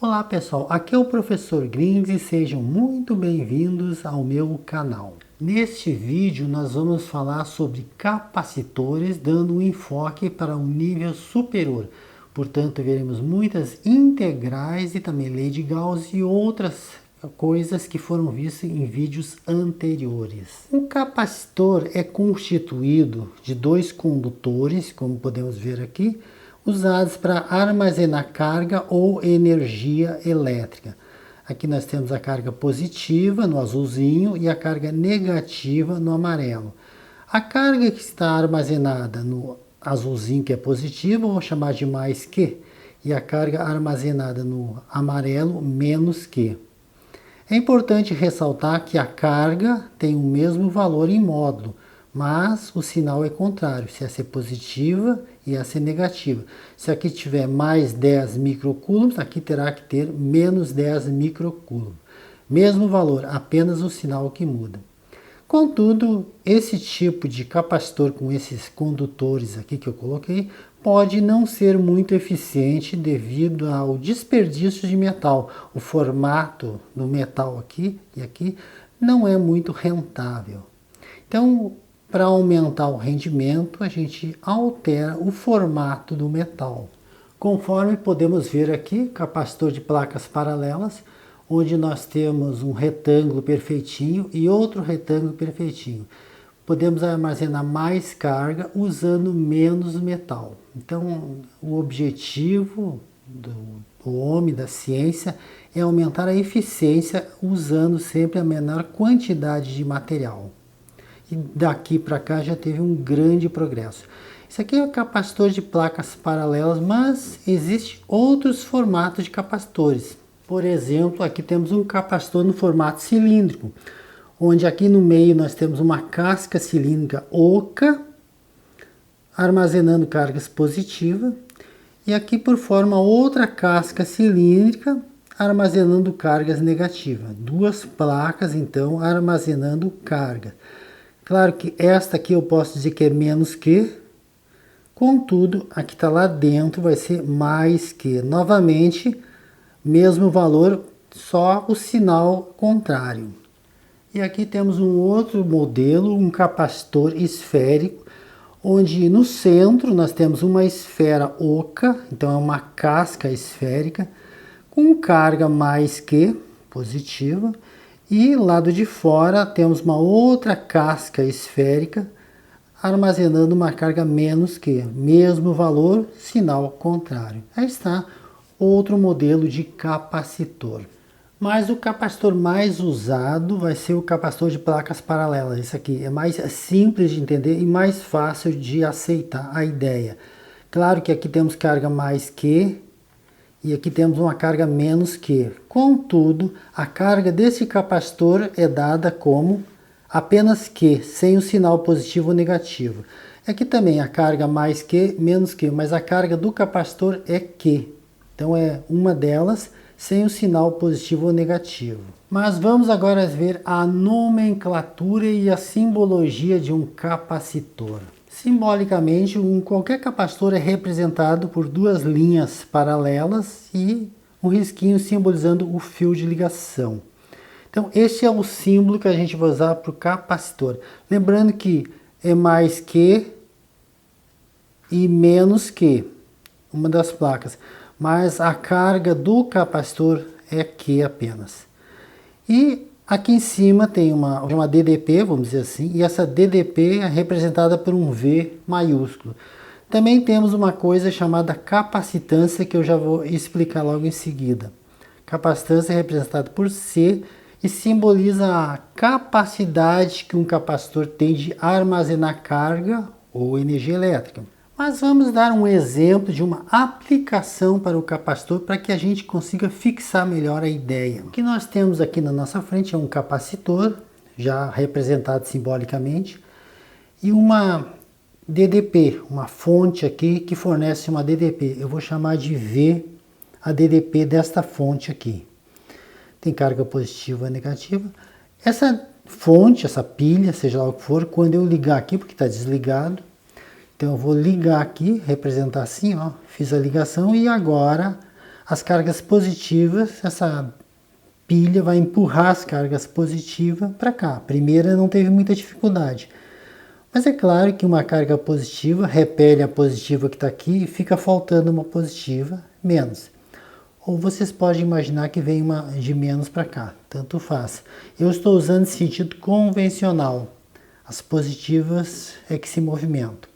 Olá pessoal, aqui é o professor Grings e sejam muito bem-vindos ao meu canal. Neste vídeo nós vamos falar sobre capacitores, dando um enfoque para um nível superior. Portanto, veremos muitas integrais e também lei de Gauss e outras coisas que foram vistas em vídeos anteriores. Um capacitor é constituído de dois condutores, como podemos ver aqui, usados para armazenar carga ou energia elétrica. Aqui nós temos a carga positiva no azulzinho e a carga negativa no amarelo. A carga que está armazenada no azulzinho, que é positiva, vou chamar de mais que, e a carga armazenada no amarelo, menos que. É importante ressaltar que a carga tem o mesmo valor em módulo, mas o sinal é contrário, se essa é positiva e essa é negativa. Se aqui tiver mais 10 microcoulombs, aqui terá que ter menos 10 microcoulombs. Mesmo valor, apenas o sinal que muda. Contudo, esse tipo de capacitor com esses condutores aqui que eu coloquei, pode não ser muito eficiente devido ao desperdício de metal. O formato do metal aqui e aqui não é muito rentável. Então, para aumentar o rendimento, a gente altera o formato do metal. Conforme podemos ver aqui, capacitor de placas paralelas, onde nós temos um retângulo perfeitinho e outro retângulo perfeitinho. Podemos armazenar mais carga usando menos metal. Então, o objetivo do homem, da ciência, é aumentar a eficiência usando sempre a menor quantidade de material. E daqui para cá já teve um grande progresso. Isso aqui é o capacitor de placas paralelas, mas existem outros formatos de capacitores. Por exemplo, aqui temos um capacitor no formato cilíndrico, onde aqui no meio nós temos uma casca cilíndrica oca, armazenando cargas positivas, e aqui por fora outra casca cilíndrica, armazenando cargas negativas. Duas placas, então, armazenando carga. Claro que esta aqui eu posso dizer que é menos que, contudo, a que está lá dentro vai ser mais que. Novamente, mesmo valor, só o sinal contrário. E aqui temos um outro modelo, um capacitor esférico, onde no centro nós temos uma esfera oca, então é uma casca esférica, com carga mais que positiva, e lado de fora temos uma outra casca esférica, armazenando uma carga menos que, mesmo valor, sinal contrário. Aí está outro modelo de capacitor. Mas o capacitor mais usado vai ser o capacitor de placas paralelas. Esse aqui é mais simples de entender e mais fácil de aceitar a ideia. Claro que aqui temos carga mais que e aqui temos uma carga menos que. Contudo, a carga desse capacitor é dada como apenas que, sem o sinal positivo ou negativo. Aqui também a carga mais que, menos que, mas a carga do capacitor é que. Então é uma delas sem o sinal positivo ou negativo. Mas vamos agora ver a nomenclatura e a simbologia de um capacitor. Simbolicamente, qualquer capacitor é representado por duas linhas paralelas e um risquinho simbolizando o fio de ligação. Então, este é o símbolo que a gente vai usar para o capacitor. Lembrando que é mais que e menos que, uma das placas. Mas a carga do capacitor é que apenas. E aqui em cima tem uma DDP, vamos dizer assim, e essa DDP é representada por um V maiúsculo. Também temos uma coisa chamada capacitância, que eu já vou explicar logo em seguida. Capacitância é representada por C e simboliza a capacidade que um capacitor tem de armazenar carga ou energia elétrica. Mas vamos dar um exemplo de uma aplicação para o capacitor para que a gente consiga fixar melhor a ideia. O que nós temos aqui na nossa frente é um capacitor, já representado simbolicamente, e uma DDP, uma fonte aqui que fornece uma DDP. Eu vou chamar de V a DDP desta fonte aqui. Tem carga positiva e negativa. Essa fonte, essa pilha, seja lá o que for, quando eu ligar aqui, porque está desligado, então eu vou ligar aqui, representar assim, ó, fiz a ligação e agora as cargas positivas, essa pilha vai empurrar as cargas positivas para cá. A primeira não teve muita dificuldade. Mas é claro que uma carga positiva repele a positiva que está aqui e fica faltando uma positiva menos. Ou vocês podem imaginar que vem uma de menos para cá, tanto faz. Eu estou usando esse sentido convencional. As positivas é que se movimentam.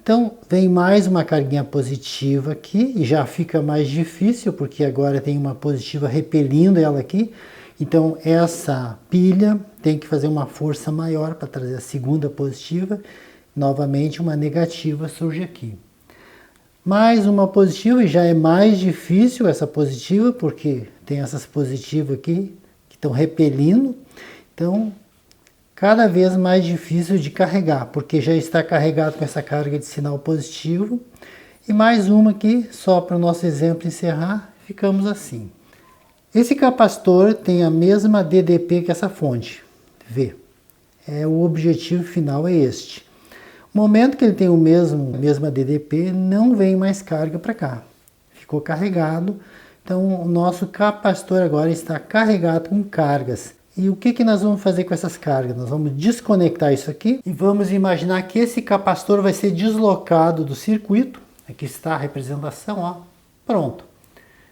Então, vem mais uma carguinha positiva aqui, e já fica mais difícil, porque agora tem uma positiva repelindo ela aqui. Então, essa pilha tem que fazer uma força maior para trazer a segunda positiva. Novamente, uma negativa surge aqui. Mais uma positiva, e já é mais difícil essa positiva, porque tem essas positivas aqui que estão repelindo. Então, cada vez mais difícil de carregar, porque já está carregado com essa carga de sinal positivo. E mais uma aqui, só para o nosso exemplo encerrar, ficamos assim. Esse capacitor tem a mesma DDP que essa fonte, V. O objetivo final é este. No momento que ele tem a mesma DDP, não vem mais carga para cá. Ficou carregado, então o nosso capacitor agora está carregado com cargas. E o que nós vamos fazer com essas cargas? Nós vamos desconectar isso aqui e vamos imaginar que esse capacitor vai ser deslocado do circuito. Aqui está a representação, ó. Pronto.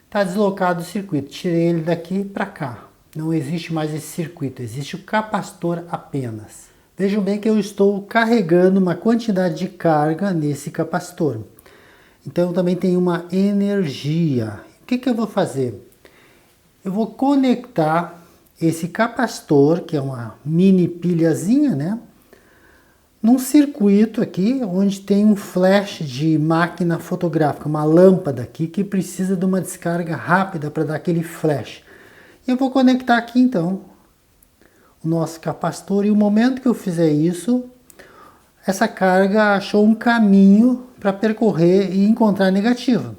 Está deslocado do circuito. Tirei ele daqui para cá. Não existe mais esse circuito, existe o capacitor apenas. Vejam bem que eu estou carregando uma quantidade de carga nesse capacitor. Então eu também tenho uma energia. O que eu vou fazer? Eu vou conectar esse capacitor, que é uma mini pilhazinha, né? Num circuito aqui, onde tem um flash de máquina fotográfica, uma lâmpada aqui, que precisa de uma descarga rápida para dar aquele flash. Eu vou conectar aqui, então, o nosso capacitor, e o momento que eu fizer isso, essa carga achou um caminho para percorrer e encontrar negativa.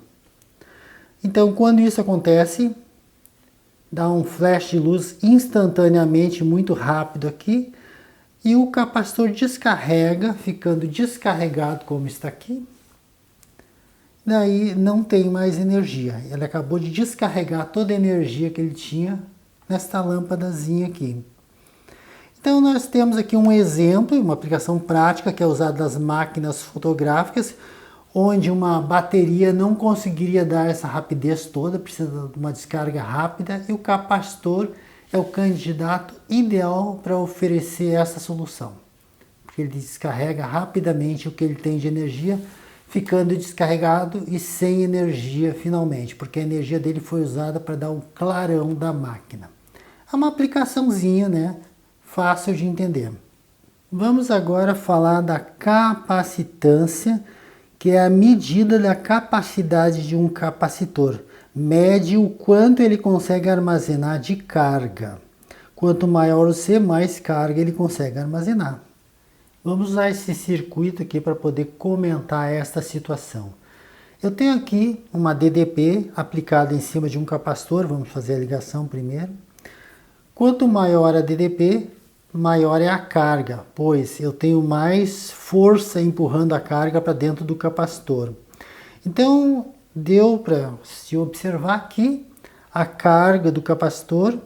Então, quando isso acontece, dá um flash de luz instantaneamente, muito rápido aqui, e o capacitor descarrega, ficando descarregado como está aqui. Daí não tem mais energia. Ele acabou de descarregar toda a energia que ele tinha nesta lâmpadazinha aqui. Então nós temos aqui um exemplo, uma aplicação prática que é usada nas máquinas fotográficas, onde uma bateria não conseguiria dar essa rapidez toda, precisa de uma descarga rápida, e o capacitor é o candidato ideal para oferecer essa solução. Porque ele descarrega rapidamente o que ele tem de energia, ficando descarregado e sem energia finalmente, porque a energia dele foi usada para dar o clarão da máquina. É uma aplicaçãozinha, né? Fácil de entender. Vamos agora falar da capacitância, que é a medida da capacidade de um capacitor. Mede o quanto ele consegue armazenar de carga. Quanto maior o C, mais carga ele consegue armazenar. Vamos usar esse circuito aqui para poder comentar esta situação. Eu tenho aqui uma DDP aplicada em cima de um capacitor. Vamos fazer a ligação primeiro. Quanto maior a DDP, maior é a carga, pois eu tenho mais força empurrando a carga para dentro do capacitor. Então, deu para se observar que a carga do capacitor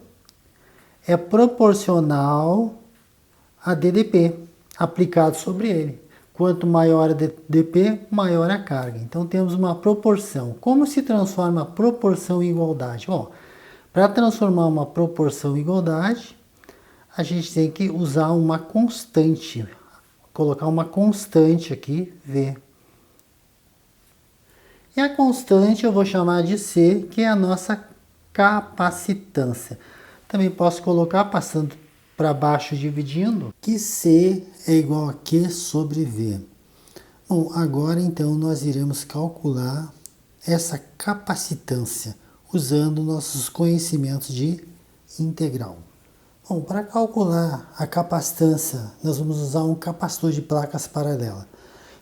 é proporcional a DDP aplicado sobre ele. Quanto maior a DDP, maior a carga. Então temos uma proporção. Como se transforma a proporção em igualdade? Bom, para transformar uma proporção em igualdade, a gente tem que usar uma constante. Colocar uma constante aqui, V. E a constante eu vou chamar de C, que é a nossa capacitância. Também posso colocar, passando para baixo, dividindo, que C é igual a Q sobre V. Bom, agora então nós iremos calcular essa capacitância, usando nossos conhecimentos de integral. Bom, para calcular a capacitância, nós vamos usar um capacitor de placas paralelas.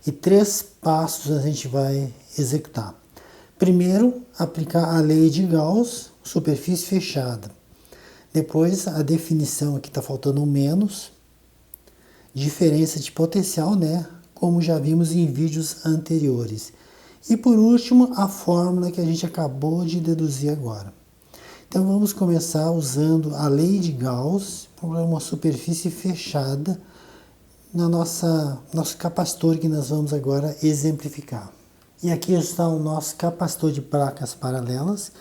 E 3 passos a gente vai executar. Primeiro, aplicar a lei de Gauss, superfície fechada. Depois, a definição, aqui está faltando um menos. Diferença de potencial, né? Como já vimos em vídeos anteriores. E por último, a fórmula que a gente acabou de deduzir agora. Então vamos começar usando a lei de Gauss para uma superfície fechada na nosso capacitor que nós vamos agora exemplificar. E aqui está o nosso capacitor de placas paralelas.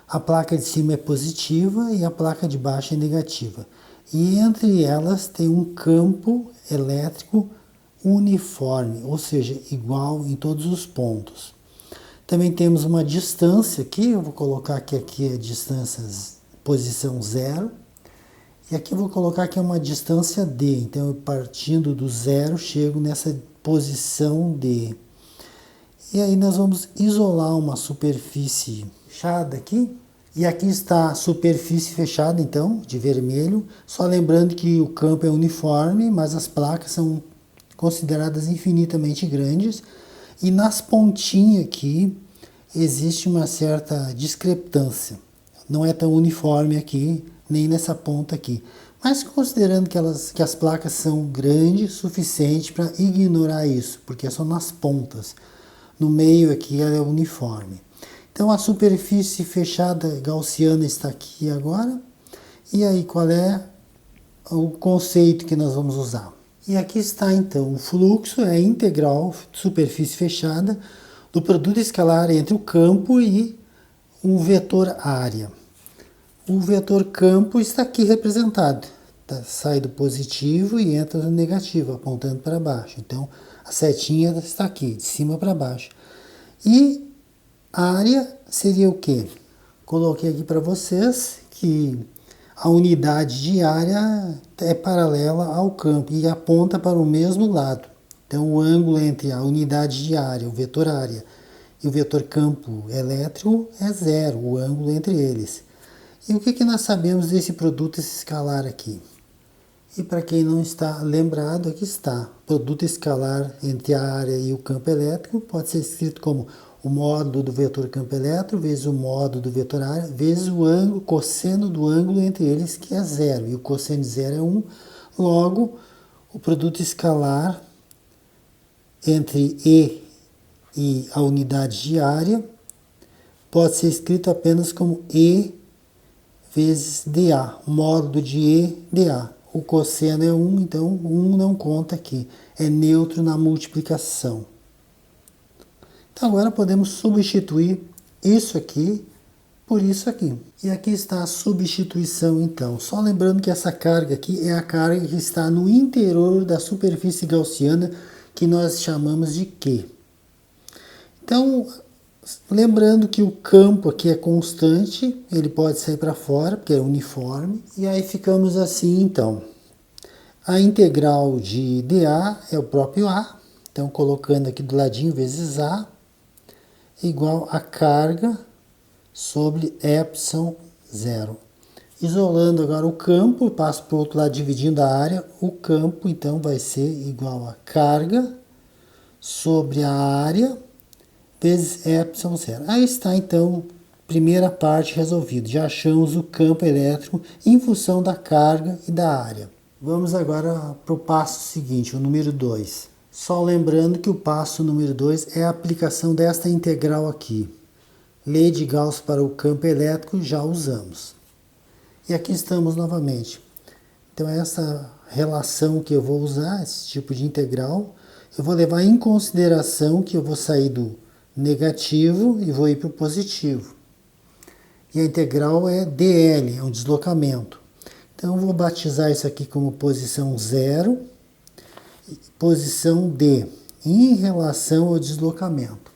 A placa de cima é positiva e a placa de baixo é negativa. E entre elas tem um campo elétrico uniforme, ou seja, igual em todos os pontos. Também temos uma distância aqui, eu vou colocar que aqui é distância posição 0. E aqui eu vou colocar que é uma distância D. Então, eu partindo do 0, chego nessa posição D. E aí nós vamos isolar uma superfície fechada aqui. E aqui está a superfície fechada, então, de vermelho. Só lembrando que o campo é uniforme, mas as placas são consideradas infinitamente grandes. E nas pontinhas aqui existe uma certa discrepância. Não é tão uniforme aqui, nem nessa ponta aqui. Mas considerando que as placas são grandes o suficiente para ignorar isso, porque são nas pontas. No meio aqui ela é uniforme. Então a superfície fechada gaussiana está aqui agora. E aí qual é o conceito que nós vamos usar? E aqui está então, o fluxo é integral, superfície fechada, do produto escalar entre o campo e um vetor área. O vetor campo está aqui representado. Sai do positivo e entra no negativo, apontando para baixo. Então, a setinha está aqui, de cima para baixo. E área seria o quê? Coloquei aqui para vocês que a unidade de área é paralela ao campo e aponta para o mesmo lado. Então, o ângulo entre a unidade de área, o vetor área, e o vetor campo elétrico é 0, o ângulo entre eles. E o que nós sabemos desse produto escalar aqui? E para quem não está lembrado, aqui está. Produto escalar entre a área e o campo elétrico pode ser escrito como o módulo do vetor campo elétrico vezes o módulo do vetor área vezes o ângulo, cosseno do ângulo entre eles, que é 0. E o cosseno de 0 é 1. Logo, o produto escalar entre e a unidade de área pode ser escrito apenas como E vezes dA, o módulo de E dA. O cosseno é 1, então 1 não conta aqui. É neutro na multiplicação. Então agora podemos substituir isso aqui por isso aqui. E aqui está a substituição então. Só lembrando que essa carga aqui é a carga que está no interior da superfície gaussiana, que nós chamamos de Q. Então, lembrando que o campo aqui é constante, ele pode sair para fora, porque é uniforme. E aí ficamos assim, então. A integral de dA é o próprio A. Então, colocando aqui do ladinho vezes A, igual a carga sobre epsilon 0. Isolando agora o campo, passo para o outro lado dividindo a área. O campo, então, vai ser igual a carga sobre a área vezes epsilon 0. Aí está, então, primeira parte resolvida. Já achamos o campo elétrico em função da carga e da área. Vamos agora para o passo seguinte, o número 2. Só lembrando que o passo número 2 é a aplicação desta integral aqui. Lei de Gauss para o campo elétrico já usamos. E aqui estamos novamente. Então essa relação que eu vou usar, esse tipo de integral, eu vou levar em consideração que eu vou sair do negativo e vou ir para o positivo. E a integral é dl, é um deslocamento. Então eu vou batizar isso aqui como posição 0, posição d, em relação ao deslocamento.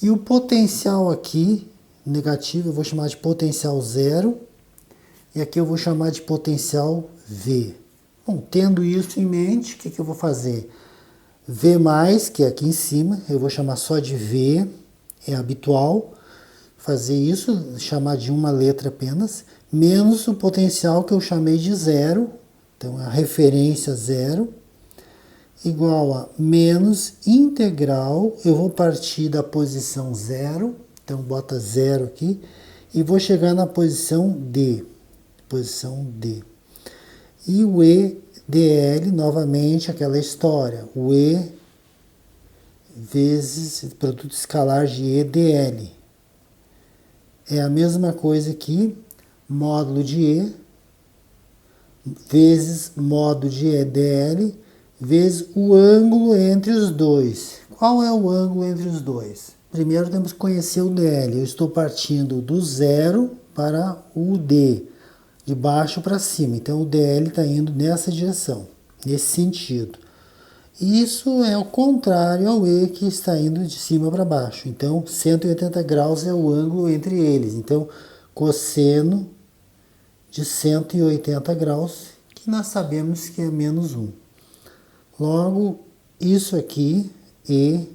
E o potencial aqui, negativo, eu vou chamar de potencial 0, e aqui eu vou chamar de potencial V. Bom, tendo isso em mente, o que eu vou fazer? V+, que é aqui em cima, eu vou chamar só de V, é habitual fazer isso, chamar de uma letra apenas, menos o potencial que eu chamei de 0, então a referência 0, igual a menos integral, eu vou partir da posição 0, então bota 0 aqui, e vou chegar na posição D. E o EDL, novamente, aquela história. O E vezes produto escalar de E dl. É a mesma coisa que módulo de E vezes módulo de E dl vezes o ângulo entre os dois. Qual é o ângulo entre os dois? Primeiro temos que conhecer o dl. Eu estou partindo do zero para o d, de baixo para cima. Então o dl está indo nessa direção, nesse sentido. Isso é o contrário ao E, que está indo de cima para baixo. Então 180 graus é o ângulo entre eles. Então cosseno de 180 graus, que nós sabemos que é menos 1. Logo, isso aqui, E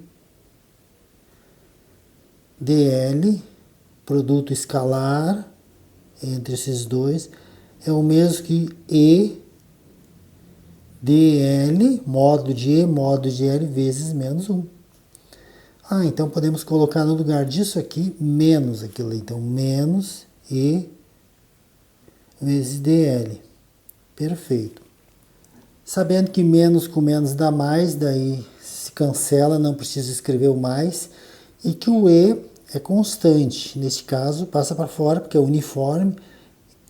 dl, produto escalar entre esses dois, é o mesmo que E dl, módulo de E, módulo de L, vezes menos 1. Então podemos colocar no lugar disso aqui, menos aquilo. Então, menos E vezes dl. Perfeito. Sabendo que menos com menos dá mais, daí se cancela, não precisa escrever o mais. E que o E é constante. Neste caso, passa para fora, porque é uniforme.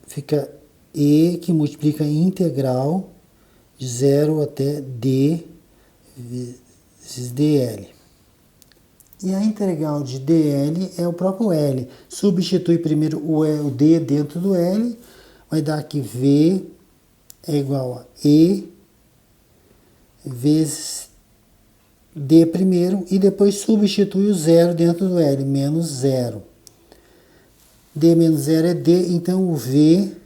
Fica E que multiplica a integral de 0 até D vezes dl. E a integral de dl é o próprio L. Substitui primeiro o D dentro do L. Vai dar que V é igual a E vezes D primeiro e depois substitui o zero dentro do L, menos zero. D menos zero é D, então o V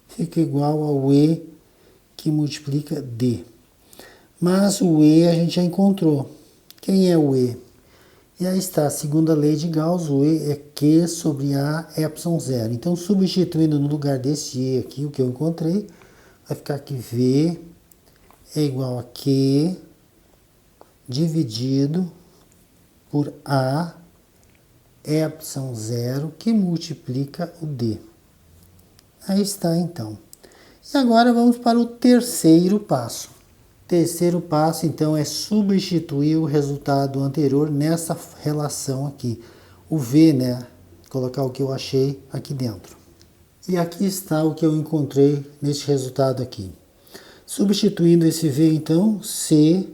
fica igual ao E que multiplica D. Mas o E a gente já encontrou. Quem é o E? E aí está, segundo a lei de Gauss, o E é Q sobre A epsilon zero. Então, substituindo no lugar desse E aqui, o que eu encontrei, vai ficar que V é igual a Q dividido por A epsilon zero, que multiplica o D. Aí está, então. E agora vamos para o terceiro passo. Terceiro passo, então, é substituir o resultado anterior nessa relação aqui. O V, né? Colocar o que eu achei aqui dentro. E aqui está o que eu encontrei neste resultado aqui. Substituindo esse V, então, C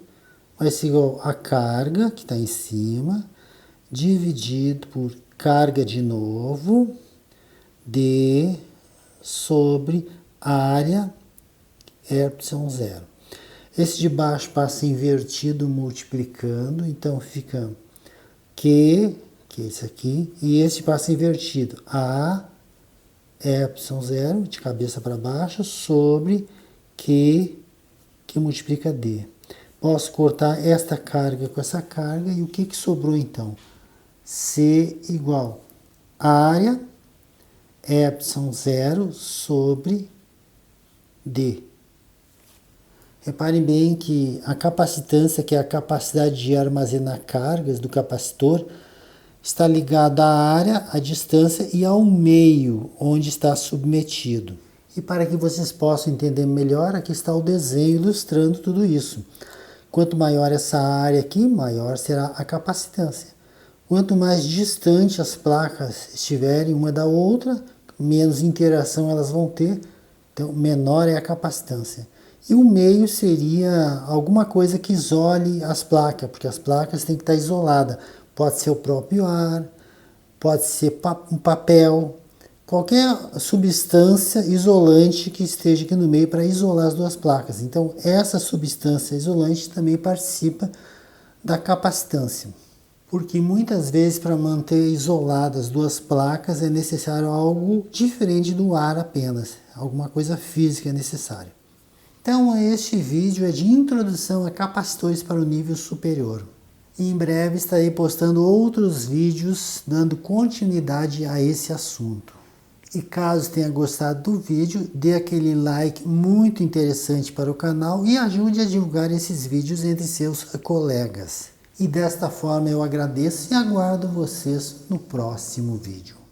vai ser igual a carga, que está em cima, dividido por carga de novo, D sobre área epsilon zero. Esse de baixo passa invertido multiplicando, então fica Q, que é esse aqui, e esse passa invertido, A epsilon zero, de cabeça para baixo, sobre Q, que multiplica D. Posso cortar esta carga com essa carga, e o que sobrou então? C igual a área epsilon zero sobre D. Reparem bem que a capacitância, que é a capacidade de armazenar cargas do capacitor, está ligada à área, à distância e ao meio onde está submetido. E para que vocês possam entender melhor, aqui está o desenho ilustrando tudo isso. Quanto maior essa área aqui, maior será a capacitância. Quanto mais distante as placas estiverem uma da outra, menos interação elas vão ter, então menor é a capacitância. E o meio seria alguma coisa que isole as placas, porque as placas têm que estar isoladas. Pode ser o próprio ar, pode ser um papel, qualquer substância isolante que esteja aqui no meio para isolar as duas placas. Então, essa substância isolante também participa da capacitância. Porque muitas vezes, para manter isoladas as duas placas, é necessário algo diferente do ar apenas. Alguma coisa física é necessária. Então, este vídeo é de introdução a capacitores para o nível superior. E em breve estarei postando outros vídeos dando continuidade a esse assunto. E caso tenha gostado do vídeo, dê aquele like muito interessante para o canal e ajude a divulgar esses vídeos entre seus colegas. E desta forma eu agradeço e aguardo vocês no próximo vídeo.